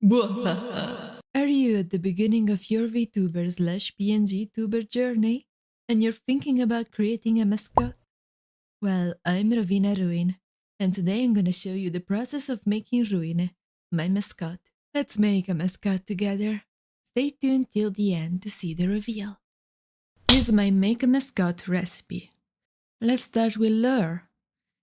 Bwahahah. Are you at the beginning of your VTuber/PNGtuber journey and you're thinking about creating a mascot? Well, I'm Rovina Ruine, and today I'm gonna show you the process of making Ruine, my mascot. Let's make a mascot together. Stay tuned till the end to see the reveal. Here's my make a mascot recipe. Let's start with lure.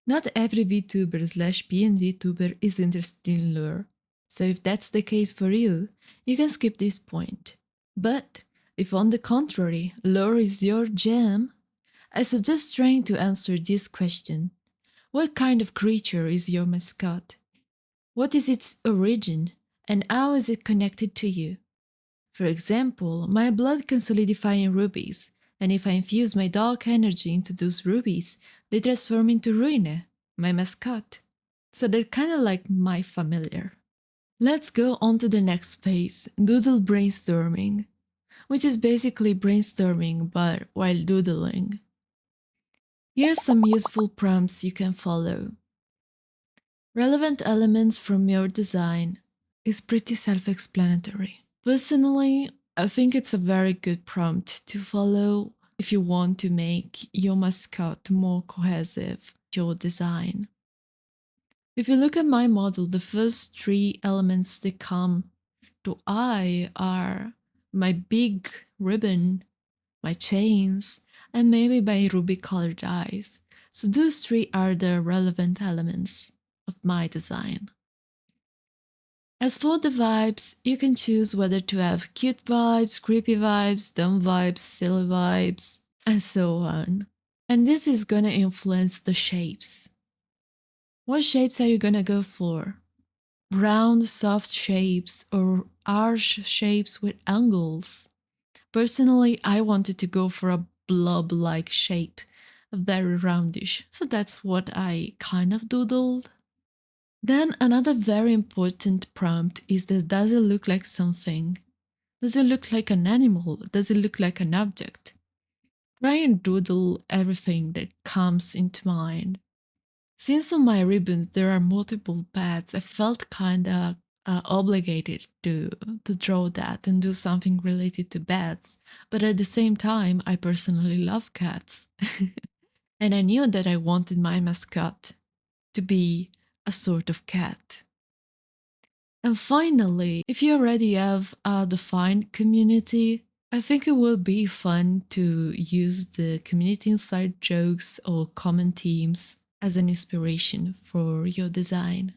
Not every VTuber/PNGtuber is interested in lure. So if that's the case for you, you can skip this point. But if on the contrary, lore is your jam, I suggest trying to answer this question. What kind of creature is your mascot? What is its origin, and how is it connected to you? For example, my blood can solidify in rubies, and if I infuse my dark energy into those rubies, they transform into Ruine, my mascot. So they're kinda like my familiar. Let's go on to the next phase, doodle brainstorming, which is basically brainstorming but while doodling. Here's some useful prompts you can follow. Relevant elements from your design is pretty self-explanatory. Personally, I think it's a very good prompt to follow if you want to make your mascot more cohesive to your design. If you look at my model, the first three elements that come to eye are my big ribbon, my chains, and maybe my ruby colored eyes. So those three are the relevant elements of my design. As for the vibes, you can choose whether to have cute vibes, creepy vibes, dumb vibes, silly vibes, and so on. And this is gonna influence the shapes. What shapes are you gonna go for? Round, soft shapes or arch shapes with angles? Personally, I wanted to go for a blob-like shape, very roundish, so that's what I kind of doodled. Then another very important prompt is that does it look like something? Does it look like an animal? Does it look like an object? Try and doodle everything that comes into mind. Since on my ribbons there are multiple bats, I felt kinda obligated to draw that and do something related to bats. But at the same time, I personally love cats. And I knew that I wanted my mascot to be a sort of cat. And finally, if you already have a defined community, I think it will be fun to use the community inside jokes or common themes as an inspiration for your design.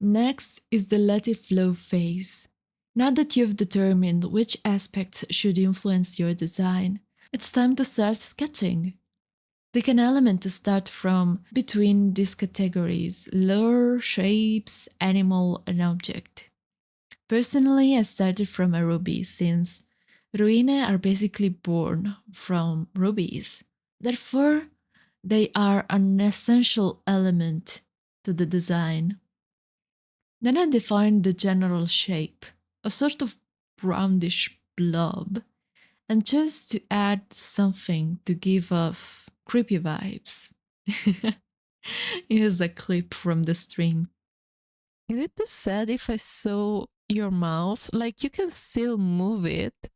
Next is the let it flow phase. Now that you've determined which aspects should influence your design, it's time to start sketching. Pick an element to start from between these categories: lure, shapes, animal, and object. Personally, I started from a ruby since Ruine are basically born from rubies. Therefore, they are an essential element to the design. Then I defined the general shape, a sort of roundish blob, and chose to add something to give off creepy vibes. Here's a clip from the stream. Is it too sad if I sew your mouth? Like, you can still move it.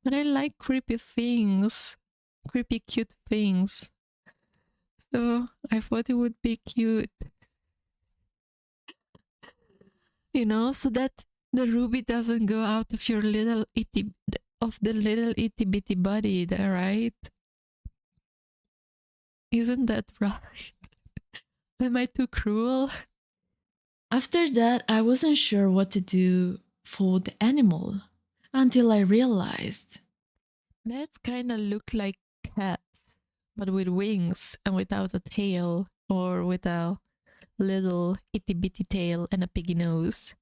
But I like creepy things, creepy cute things. So I thought it would be cute. So that the ruby doesn't go out of your little little itty bitty body there, right? Isn't that right? Am I too cruel? After that, I wasn't sure what to do for the animal until I realized That's kind of look like cats, but with wings and without a tail, or with a little itty bitty tail and a piggy nose.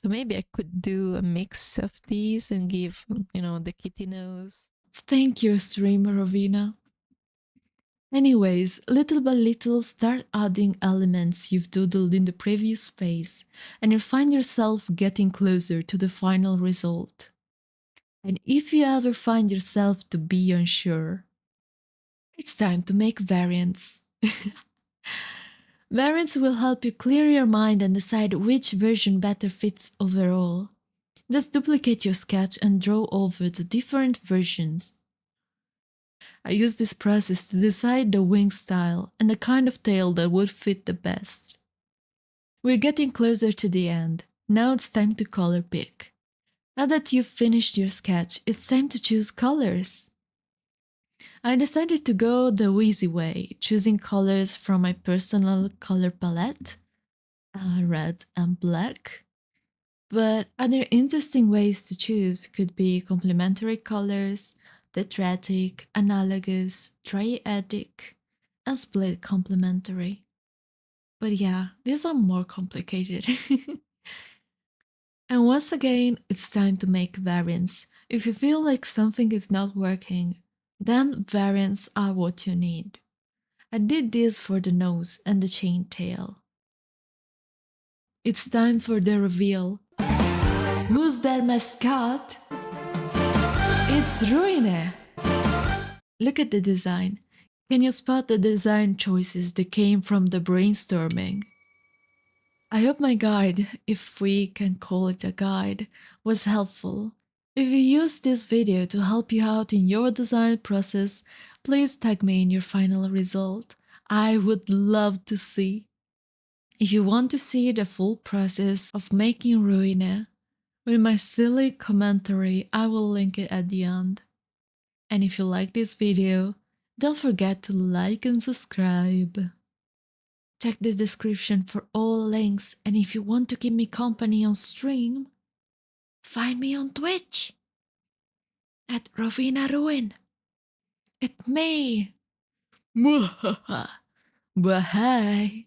So maybe I could do a mix of these and give, the kitty nose. thank you, streamer Rovina. Anyways, little by little, start adding elements you've doodled in the previous phase, and you'll find yourself getting closer to the final result. And if you ever find yourself to be unsure, it's time to make variants. Variants will help you clear your mind and decide which version better fits overall. Just duplicate your sketch and draw over the different versions. I use this process to decide the wing style and the kind of tail that would fit the best. We're getting closer to the end. Now it's time to color pick. Now that you've finished your sketch, it's time to choose colors. I decided to go the easy way, choosing colors from my personal color palette, red and black. But other interesting ways to choose could be complementary colors, tetratic, analogous, triadic, and split complementary. But yeah, these are more complicated. And once again, it's time to make variants. If you feel like something is not working, then variants are what you need. I did this for the nose and the chain tail. It's time for the reveal. Who's that mascot? It's Ruine! Look at the design. Can you spot the design choices that came from the brainstorming? I hope my guide, if we can call it a guide, was helpful. If you used this video to help you out in your design process, please tag me in your final result. I would love to see. If you want to see the full process of making Ruine, with my silly commentary, I will link it at the end. And if you like this video, don't forget to like and subscribe. Check the description for all links, and if you want to keep me company on stream, find me on Twitch at Rovina Ruine. It's me. Bwahahah. Bye.